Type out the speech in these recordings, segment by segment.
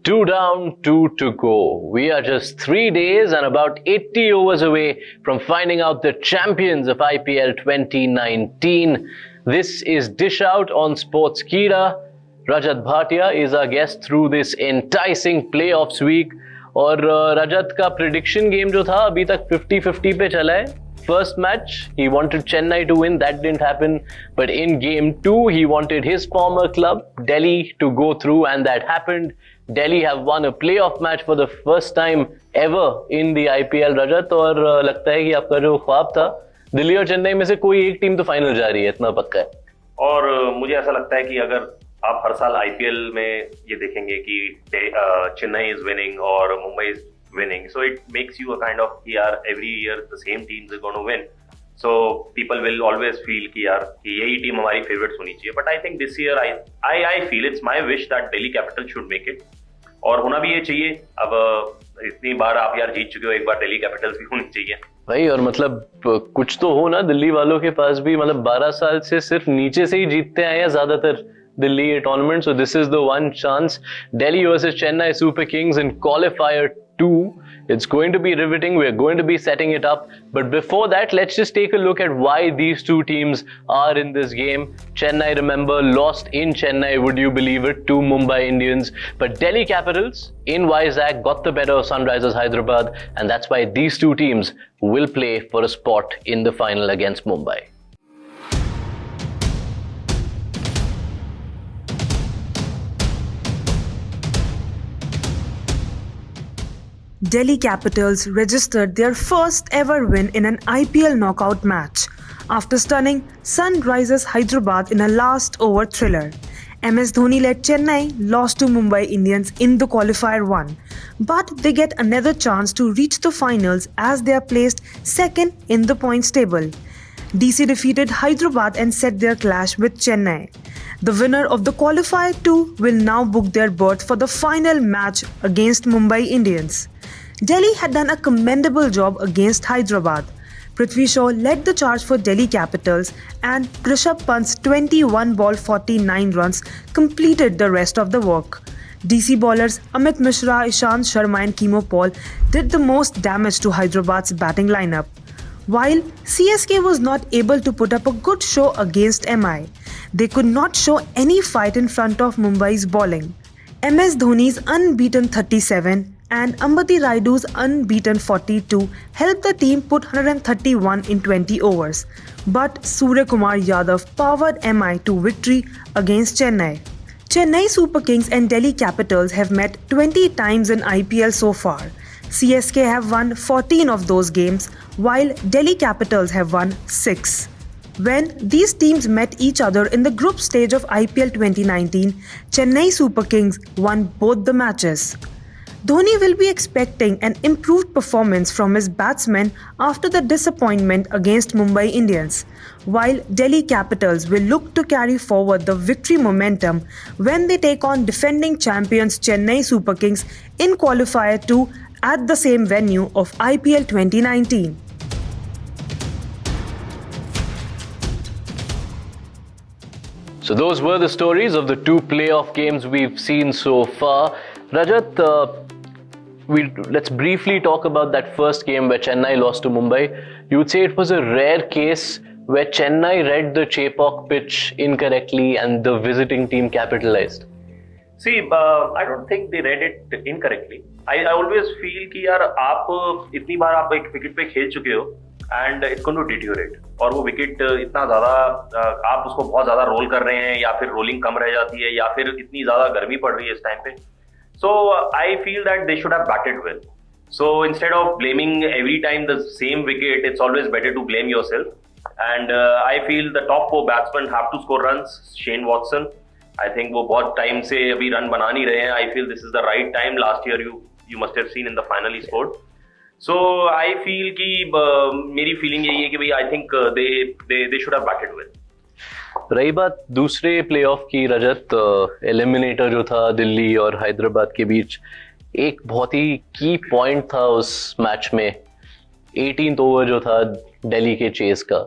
Two down, two to go. We are just 3 days and about 80 overs away from finding out the champions of IPL 2019. This is Dish Out on Sportskeeda. Rajat Bhatia is our guest through this enticing playoffs week. और रजत का prediction game जो था अभी तक 50-50 पे चला है. First match, he wanted Chennai to win. That didn't happen. But in game 2, he wanted his former club, Delhi, to go through, and that happened. Delhi have won a playoff match for the first time ever in the IPL, Rajat. और लगता है कि आपका जो ख्वाब था, दिल्ली और चेन्नई में से कोई एक टीम तो फाइनल जा रही है, इतना पक्का है. और मुझे ऐसा लगता है कि अगर आप हर साल IPL में ये देखेंगे कि चेन्नई इज विनिंग और Mumbai is winning, so it makes you a kind of यार every year the same teams are going to win, so people will always feel कि यार कि यही टीम हमारी फेवरेट्स होनी चाहिए. But I think this year I feel it's my wish that Delhi Capital should make it, और होना भी ये चाहिए. अब इतनी बार आप यार जीत चुके हो, एक बार दिल्ली कैपिटल्स भी होनी चाहिए भाई. और मतलब कुछ तो हो ना दिल्ली वालों के पास भी. मतलब 12 साल से सिर्फ नीचे से ही जीतते आए हैं ज्यादातर दिल्ली ये tournament. So this is the one chance. Delhi versus Chennai Super Kings in Qualifier 2. It's going to be riveting. We're going to be setting it up. But before that, let's just take a look at why these two teams are in this game. Chennai, remember, lost in Chennai, would you believe it, to Mumbai Indians. But Delhi Capitals in Vizag got the better of Sunrisers Hyderabad. And that's why these two teams will play for a spot in the final against Mumbai. Delhi Capitals registered their first ever win in an IPL knockout match after stunning Sunrisers Hyderabad in a last over thriller. MS Dhoni led Chennai lost to Mumbai Indians in the Qualifier 1, but they get another chance to reach the finals as they are placed second in the points table. DC defeated Hyderabad and set their clash with Chennai. The winner of the Qualifier 2 will now book their berth for the final match against Mumbai Indians. Delhi had done a commendable job against Hyderabad. Prithvi Shaw led the charge for Delhi Capitals and Rishabh Pant's 21 ball 49 runs completed the rest of the work. DC bowlers Amit Mishra, Ishant Sharma and Kimo Paul did the most damage to Hyderabad's batting lineup. While CSK was not able to put up a good show against MI, they could not show any fight in front of Mumbai's bowling. MS Dhoni's unbeaten 37 and Ambati Rayudu's unbeaten 42 helped the team put 131 in 20 overs. But Surya Kumar Yadav powered MI to victory against Chennai. Chennai Super Kings and Delhi Capitals have met 20 times in IPL so far. CSK have won 14 of those games, while Delhi Capitals have won 6. When these teams met each other in the group stage of IPL 2019, Chennai Super Kings won both the matches. Dhoni will be expecting an improved performance from his batsmen after the disappointment against Mumbai Indians, while Delhi Capitals will look to carry forward the victory momentum when they take on defending champions Chennai Super Kings in Qualifier 2 at the same venue of IPL 2019. So those were the stories of the two playoff games we've seen so far. Rajat, let's briefly talk about that first game where Chennai lost to Mumbai. You would say it was a rare case where Chennai read the Chepauk pitch incorrectly and the visiting team capitalized. See, I don't think they read it incorrectly. I always feel कि यार आप इतनी बार आप एक wicket पे खेल चुके हो and it's going to deteriorate. और वो विकेट इतना ज़्यादा आप उसको बहुत ज़्यादा रोल कर रहे हैं या फिर रोलिंग कम रह जाती है या फिर इतनी ज़्यादा गर्मी पड़ रही है इस टाइम पे. So I feel that they should have batted well. So instead of blaming every time the same wicket, it's always better to blame yourself. And I feel the top 4 batsmen have to score runs. Shane Watson, I think वो बहुत time से अभी run बना नहीं रहे हैं. I feel this is the right time. Last year you must have seen in the final he scored. So I feel कि मेरी feeling यही है कि भाई I think they should have batted well. रही बात दूसरे प्लेऑफ की रजत, एलिमिनेटर जो था दिल्ली और हैदराबाद के बीच, एक बहुत ही की पॉइंट था उस मैच में. 18th ओवर जो था दिल्ली के चेस का.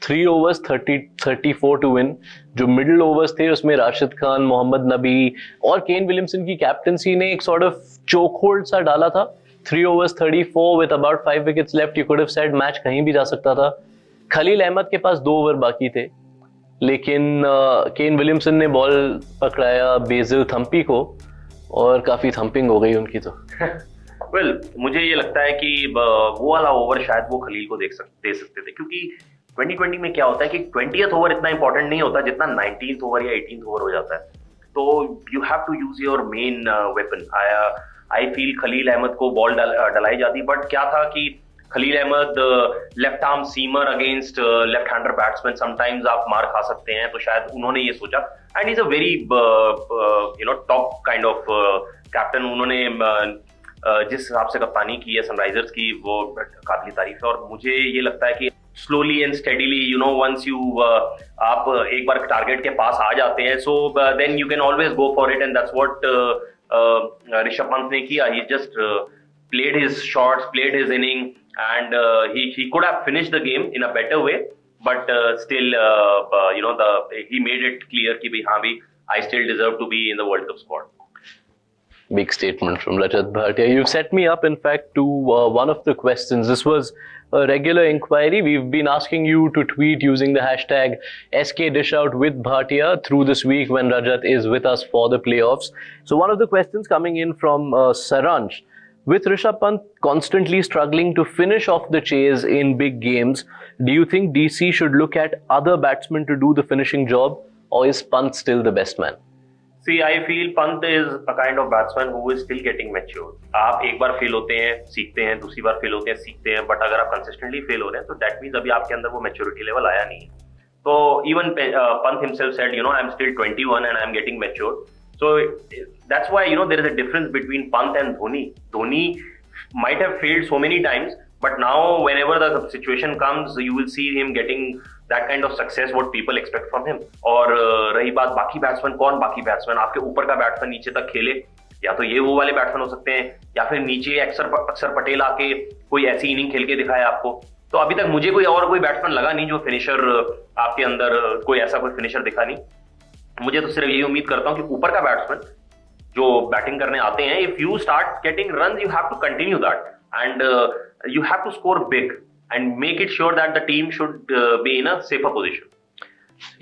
3 overs 34 to win. जो मिडिल ओवर्स थे उसमें राशिद खान, मोहम्मद नबी और केन विलियमसन की कैप्टनसी ने एक सॉर्ट ऑफ चोक होल्ड सा डाला था. 3 overs 34 with about 5 wickets left. You could have said match कहीं भी जा सकता था. खलील अहमद के पास 2 ओवर बाकी थे, लेकिन केन विलियमसन ने बॉल पकड़ाया बेजिल थम्पी को और काफी थम्पिंग हो गई उनकी तो. Well, मुझे ये लगता है कि वो वाला ओवर शायद वो खलील को दे सकते थे, क्योंकि 2020 में क्या होता है कि 20th ओवर इतना इंपॉर्टेंट नहीं होता जितना 19th ओवर या 18th ओवर हो जाता है. तो you have to use your main weapon. I feel Khalil Ahmed को बॉल डलाई जाती, बट क्या था कि Khalil Ahmed left arm seamer against left hander batsman, sometimes आप मार खा सकते हैं, तो शायद उन्होंने ये सोचा. And is a very top kind of captain. उन्होंने जिस हिसाब से कप्तानी की है सनराइजर्स की, वो काबिल तारीफ है. और मुझे ये लगता है कि slowly and steadily, once you आप एक बार टारगेट के पास आ जाते हैं, so then you can always go for it. And that's what Rishabh Pant ने किया. He just played his shots, played his inning, and he could have finished the game in a better way, but still he made it clear कि हाँ भी I still deserve to be in the World Cup squad. Big statement from Rajat Bhatia. You've set me up, in fact, to one of the questions. This was a regular inquiry. We've been asking you to tweet using the hashtag #SKDishout with Bhatia through this week when Rajat is with us for the playoffs. So one of the questions coming in from Saransh. With Rishabh Pant constantly struggling to finish off the chase in big games, do you think DC should look at other batsmen to do the finishing job, or is Pant still the best man? See, I feel Pant is a kind of batsman who is still getting mature. आप एक बार fail होते हैं, सीखते हैं, दूसरी बार fail होते हैं, सीखते हैं, बट अगर आप कंसिस्टेंटली फेल हो रहे हैं तो दैट मीन्स अभी आपके अंदर वो मैच्योरिटी लेवल आया नहीं. तो even Pant himself said, I'm still 21 and I'm getting mature. So that's why, there is a difference between Pant and Dhoni. Dhoni might have failed so many times, but now whenever the situation comes, you will see him getting that kind of success what people expect from him. और रही बात बाकी batsman, कौन बाकी batsman? आपके ऊपर का batsman नीचे तक खेले, या तो ये वो वाले बैट्समैन हो सकते हैं, या फिर नीचे अक्षर पटेल आके कोई ऐसी इनिंग खेल के दिखाए आपको. तो अभी तक मुझे कोई बैट्समैन लगा नहीं जो फिनिशर, आपके अंदर कोई ऐसा कोई फिनिशर दिखा नहीं. मुझे तो सिर्फ यही उम्मीद करता हूं कि ऊपर का बैट्समैन जो बैटिंग करने आते हैं, if you start getting runs, you have to continue that, and you have to score big and make it sure that the team should be in a safer position.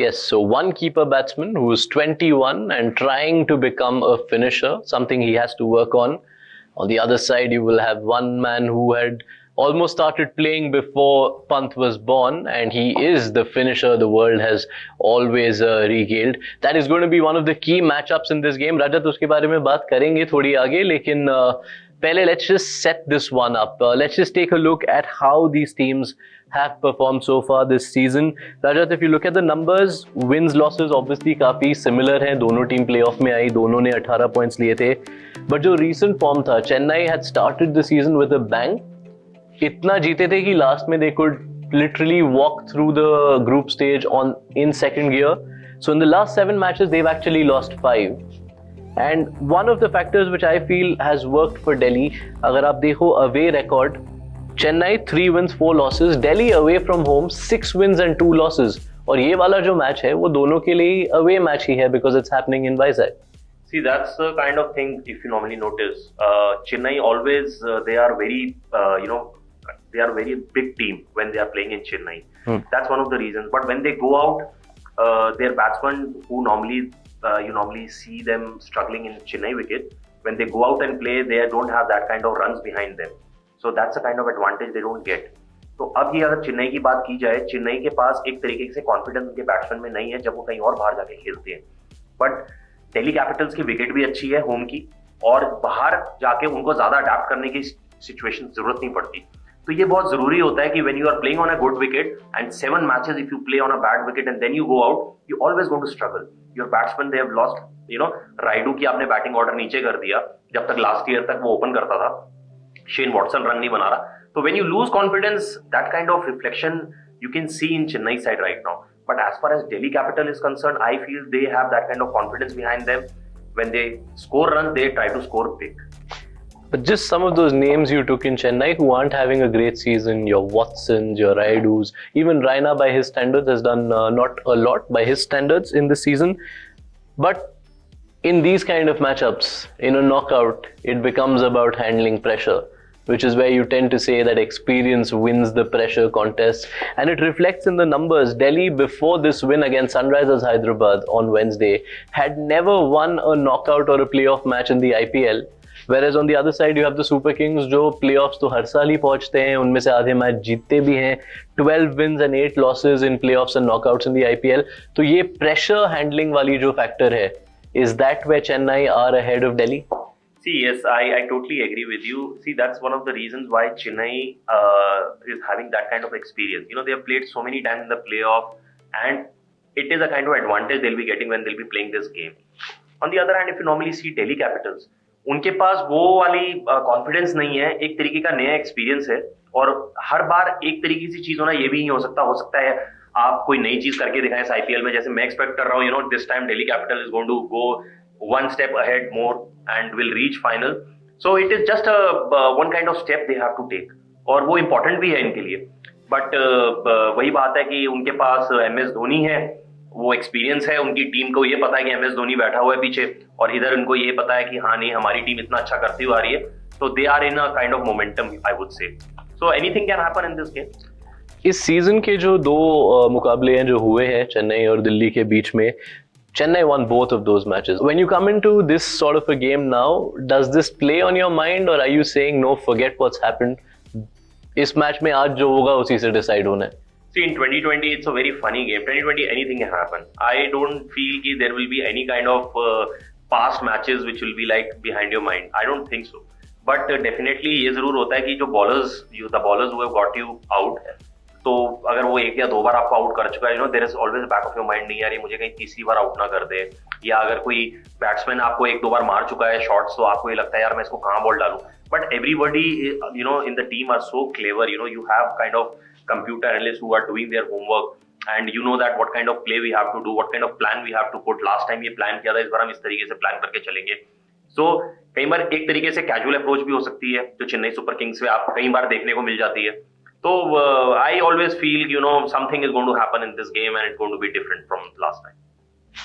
Yes, so one keeper batsman who's 21 and trying to become a finisher, something he has to work on. On the other side, you will have one man who had almost started playing before Pant was born, and he is the finisher the world has always regaled. That is going to be one of the key matchups in this game. Rajat, uske bare mein baat karenge thodi aage, lekin pehle let's just set this one up. Let's just take a look at how these teams have performed so far this season. Rajat, if you look at the numbers, wins losses obviously काफी similar हैं. दोनों team playoff में आई, दोनों ने 18 points लिए थे. But जो recent form था, Chennai had started the season with a bang. इतना जीते थे कि लास्ट में they could literally walk through the group stage in second gear. So in the last 7 matches, they've actually lost 5. And one of the factors which I feel has worked for Delhi, अगर आप देखो away record, Chennai 3 wins 4 losses, Delhi away from home 6 wins and 2 losses. और ये वाला जो match है वो दोनों के लिए away match ही है because it's happening in Vizag. See, that's the kind of thing if you normally notice. Chennai always they are very they are very big team when they are playing in Chennai. That's one of the reasons. But when they go out, their batsmen who normally you normally see them struggling in Chennai wicket, when they go out and play, they don't have that kind of runs behind them. So that's the kind of advantage they don't get. तो अब ये अगर चेन्नई की बात की जाए, चेन्नई के पास एक तरीके से कॉन्फिडेंस उनके बैट्समैन में नहीं है जब वो कहीं और बाहर जाके खेलते हैं. बट दिल्ली कैपिटल्स की विकेट भी अच्छी है होम की, और बाहर जाके उनको ज्यादा अडेप्ट करने की सिचुएशन जरूरत नहीं पड़ती. तो ये बहुत जरूरी होता है कि when you are playing on a good wicket and 7 matches if you play on a bad wicket and then you go out, you always going to struggle. Your batsman they have lost. Rayudu की आपने batting order नीचे कर दिया, जब तक last year तक वो open करता था. शेन वॉटसन रन नहीं बना रहा. तो when you lose confidence, that kind of reflection you can see in Chennai side right now. But as far as Delhi Capital is concerned, I feel they have that kind of confidence behind them. When they score runs, they try to score big. But just some of those names you took in Chennai who aren't having a great season, your Watsons, your Raidus, even Raina by his standards has done not a lot by his standards in this season. But in these kind of matchups, in a knockout, it becomes about handling pressure, which is where you tend to say that experience wins the pressure contest. And it reflects in the numbers. Delhi, before this win against Sunrisers Hyderabad on Wednesday, had never won a knockout or a playoff match in the IPL. Whereas on the other side, you have the Super Kings, जो playoffs तो हर साल ही पहुंचते हैं, उनमें से आधे match जीतते भी हैं, 12 wins and 8 losses in playoffs and knockouts in the IPL. तो ये pressure handling वाली जो factor है, is that where Chennai are ahead of Delhi? See, yes, I totally agree with you. See, that's one of the reasons why Chennai is having that kind of experience. You know, they have played so many times in the playoff, and it is a kind of advantage they'll be getting when they'll be playing this game. On the other hand, if you normally see Delhi Capitals, उनके पास वो वाली confidence नहीं है, एक तरीके का नया experience है, और हर बार एक तरीके की चीज होना ये भी नहीं हो सकता है आप कोई नई चीज करके दिखाएं इस आईपीएल में. जैसे मैं एक्सपेक्ट कर रहा हूँ, you know, this time Delhi capital is going to go one step ahead more and will reach final. So it is just one kind of step they have to take, और वो important भी है इनके लिए. But वही बात है कि उनके पास MS धोनी है, वो एक्सपीरियंस है, उनकी टीम को ये पता है कि MS धोनी बैठा हुआ है पीछे, और इधर उनको ये पता है कि हाँ नहीं हमारी टीम इतना अच्छा करती हुई आ रही है. So they are in a kind of momentum, I would say. So anything can happen in this game. इस सीजन के जो दो मुकाबले हैं जो हुए हैं चेन्नई और दिल्ली के बीच में, Chennai won both of those matches. When you come into this sort of a game now, does this play on your mind, or are you saying no, forget what's happened? इस मैच में आज जो होगा उसी से decide होना है. See, in 2020, it's a very funny game. 2020, anything can happen. I don't feel that there will be any kind of past matches which will be like behind your mind. I don't think so. But definitely ये जरूर होता है कि जो the bowlers who have got you out, तो अगर वो एक या दो बार आपको आउट कर चुका है, there is always back of your mind, नहीं यार ये मुझे कहीं तीसरी बार आउट ना कर दे. या अगर कोई बैट्समैन आपको एक दो बार मार चुका है शॉट्स, तो आपको ये लगता है यार मैं इसको कहाँ बॉल डालूं. But everybody you know in the team are so clever. You know, you have kind of computer analyst who are doing their homework, and you know that what kind of play we have to do, what kind of plan we have to put. Last time ये plan किया था, इस बार हम इस तरीके से plan करके चलेंगे. सो कई बार एक तरीके से कैजुअल अप्रोच भी हो सकती है, जो चेन्नई सुपर किंग्स में आप कई बार देखने को मिल जाती है. So I always feel, you know, something is going to happen in this game and it's going to be different from last time.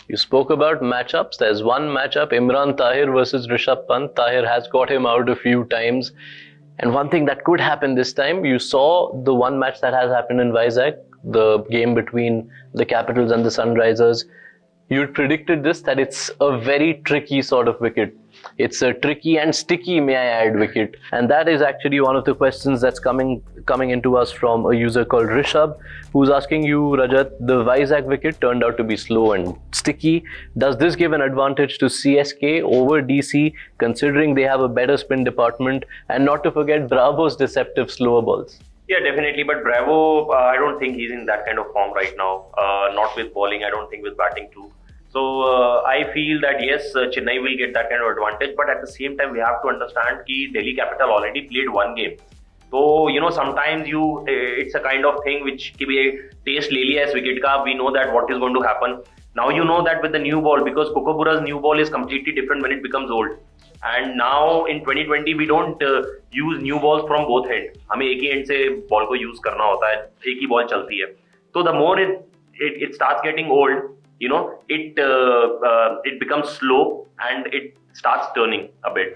You spoke about matchups. There's one matchup, Imran Tahir versus Rishabh Pant. Tahir has got him out a few times. And one thing that could happen this time, you saw the one match that has happened in Vizag, the game between the Capitals and the Sunrisers. You predicted this, that it's a very tricky sort of wicket. It's a tricky and sticky, may I add, wicket. And that is actually one of the questions that's coming into us from a user called Rishabh, who's asking you, Rajat, the Vizag wicket turned out to be slow and sticky. Does this give an advantage to CSK over DC, considering they have a better spin department? And not to forget Bravo's deceptive slower balls. Yeah, definitely. But Bravo, I don't think he's in that kind of form right now. Not with bowling, I don't think with batting too. So I feel that yes, Chennai will get that kind of advantage, but at the same time we have to understand that Delhi Capital already played one game. So you know, sometimes it's a kind of thing which ki bhi taste le liya is wicket ka. We know that what is going to happen. Now you know that with the new ball, because Kokobura's new ball is completely different when it becomes old. And now in 2020 we don't use new balls from both ends. हमें एक ही end से ball को use करना होता है, एक ही ball चलती है. So the more it starts getting old, you know, it becomes slow and it starts turning a bit.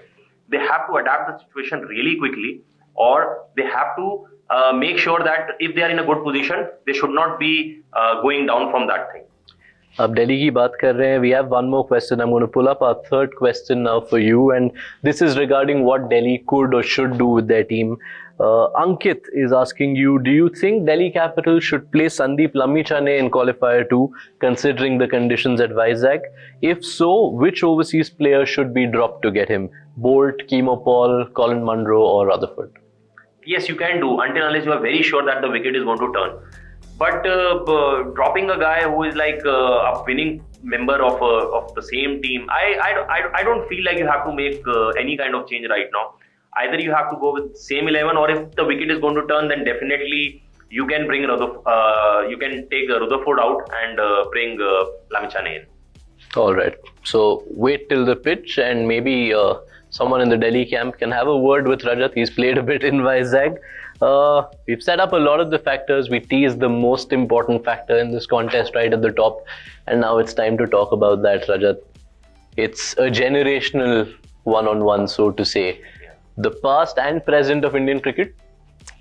They have to adapt the situation really quickly, or they have to make sure that if they are in a good position, they should not be going down from that thing. अब दिल्ली की बात कर रहे हैं. We have one more question. I'm going to pull up our third question now for you, and this is regarding what Delhi could or should do with their team. Ankit is asking you, do you think Delhi Capital should play Sandeep Lamichhane in Qualifier 2, considering the conditions at Vizag? If so, which overseas player should be dropped to get him? Bolt, Kemo Paul, Colin Munro or Rutherford? Yes, you can do, until unless you are very sure that the wicket is going to turn. But dropping a guy who is like a winning member of the same team, I don't feel like you have to make any kind of change right now. Either you have to go with same 11, or if the wicket is going to turn, then definitely you can bring you can take Rutherford out and bring Lamichhane in. All right. So wait till the pitch, and maybe someone in the Delhi camp can have a word with Rajat. He's played a bit in Vizag. We've set up a lot of the factors. We teased the most important factor in this contest right at the top, and now it's time to talk about that, Rajat. It's a generational one-on-one, so to say. The past and present of Indian cricket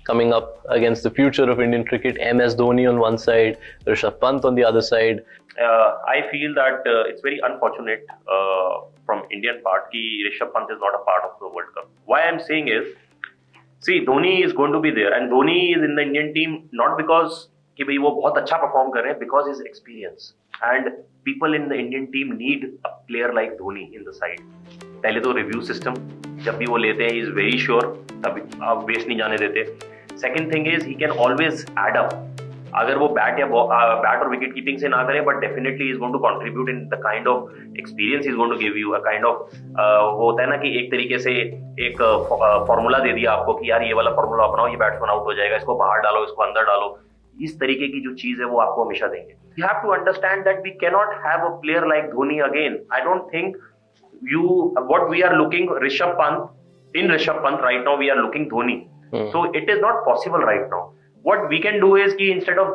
coming up against the future of Indian cricket. MS Dhoni on one side, Rishabh Pant on the other side. I feel that it's very unfortunate from Indian part that Rishabh Pant is not a part of the World Cup. Why I'm saying is, see, Dhoni is going to be there, and Dhoni is in the Indian team not because कि भाई वो बहुत अच्छा perform कर रहे हैं, because his experience, and people in the Indian team need a player like Dhoni in the side. पहले तो review system जब भी वो लेते हैं he is very sure, तभी आप waste नहीं जाने देते. Second thing is he can always add up. अगर वो बैट और विकेट कीपिंग से ना करे, but definitely is going to contribute in the kind of experience is going to give you, a kind of वो होता है ना कि एक तरीके से एक फॉर्मूला दे दिया आपको कि यार ये वाला फॉर्मूला अपनाओ, ये बैट्समैन आउट हो जाएगा, इसको बाहर डालो, इसको अंदर डालो. इस तरीके की जो चीज है वो आपको हमेशा देंगे. You have to understand that we can not have a player like Dhoni again. I don't think what we are looking Rishabh Pant right now we are looking Dhoni. So it is not possible right now. What we can do is कि instead of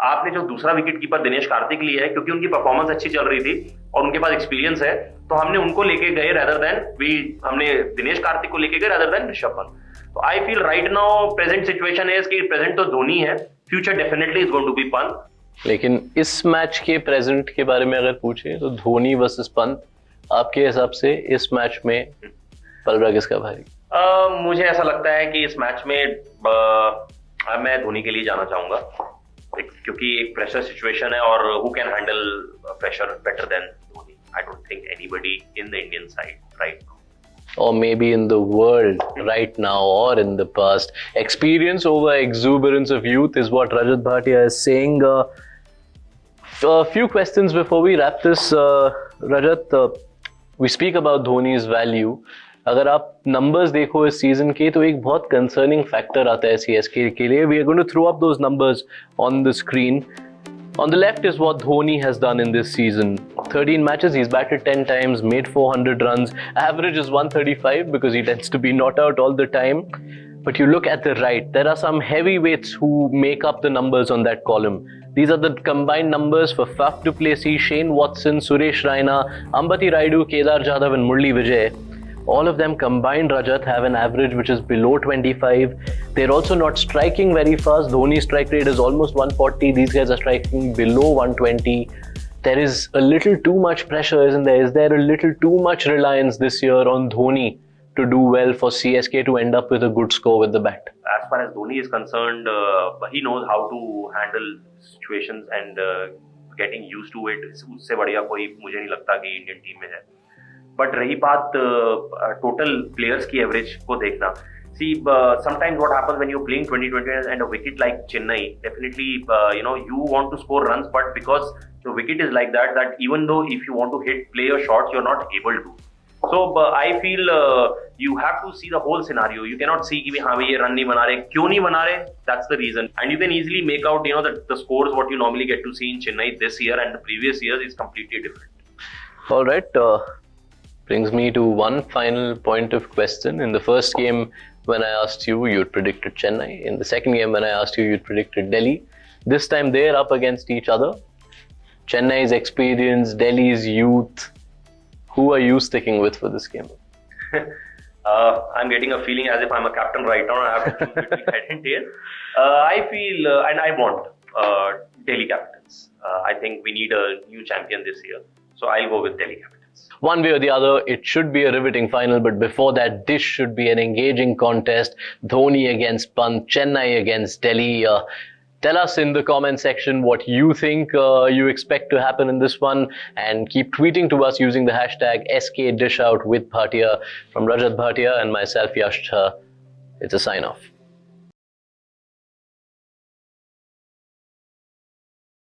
आपने जो दूसरा wicket keeper Dinesh Karthik लिया है, क्योंकि उनकी performance अच्छी चल रही थी और उनके पास एक्सपीरियंस है, तो हमने उनको लेके गए हमने दिनेश कार्तिक को लेके गए rather than ऋषभ पंत. तो I feel right now present situation है कि प्रेजेंट तो धोनी है, future definitely is going to be Pant. लेकिन इस मैच के प्रेजेंट के बारे में अगर पूछे तो धोनी वर्सेस पंत, आपके हिसाब से इस मैच में पलड़ा किसका भारी? मुझे ऐसा लगता है कि इस मैच में मैं धोनी के लिए जाना चाहूंगा, क्योंकि एक प्रेशर सिचुएशन है और who can handle pressure better than Dhoni? I don't think anybody in the Indian side right now, or maybe in the world right now or in the past. Experience over exuberance of youth is what Rajat Bhatia is saying. A few questions before we wrap this, Rajat. We speak about Dhoni's value. अगर आप numbers देखो इस season के, तो एक बहुत concerning factor आता है CSK के लिए. We are going to throw up those numbers on the screen. On the left is what Dhoni has done in this season. 13 matches, he's batted 10 times, made 400 runs. Average is 135 because he tends to be not out all the time. But you look at the right, there are some heavyweights who make up the numbers on that column. These are the combined numbers for Faf du Plessis, Shane Watson, Suresh Raina, Ambati Rayudu, Kedar Jadhav and Murli Vijay. All of them combined, Rajat, have an average which is below 25. They're also not striking very fast. Dhoni's strike rate is almost 140. These guys are striking below 120. There is a little too much pressure, isn't there? Is there a little too much reliance this year on Dhoni to do well for CSK to end up with a good score with the bat? As far as Dhoni is concerned, he knows how to handle situations and getting used to it. उससे बढ़िया कोई मुझे नहीं लगता कि Indian team में है. But रही बात टोटल प्लेयर्स की एवरेज को देखना, see sometimes what happens when you are playing 20-20 and a wicket like Chennai, definitely you want to score runs, but because the wicket is like that even though if you want to play your shots, you're not able to. So I feel you have to see the whole scenario. You cannot see कि हाँ भाई ये run नहीं बना रहे, क्यों नहीं बना रहे? That's the reason, and you can easily make out the scores what you normally get to see in Chennai this year and the previous years is completely different. All right. Brings me to one final point of question. In the first game, when I asked you, you'd predicted Chennai. In the second game, when I asked you, you'd predicted Delhi. This time, they're up against each other. Chennai's experience, Delhi's youth. Who are you sticking with for this game? I'm getting a feeling as if I'm a captain right now. I have to choose between head and tail. I feel, and I want Delhi Capitals. I think we need a new champion this year. So I'll go with Delhi Capitals. One way or the other, it should be a riveting final, but before that, this should be an engaging contest. Dhoni against Pant, Chennai against Delhi. Tell us in the comment section what you think you expect to happen in this one, and keep tweeting to us using the hashtag #SK Dishout with Bhatia. From Rajat Bhatia and myself, Yash, it's a sign off.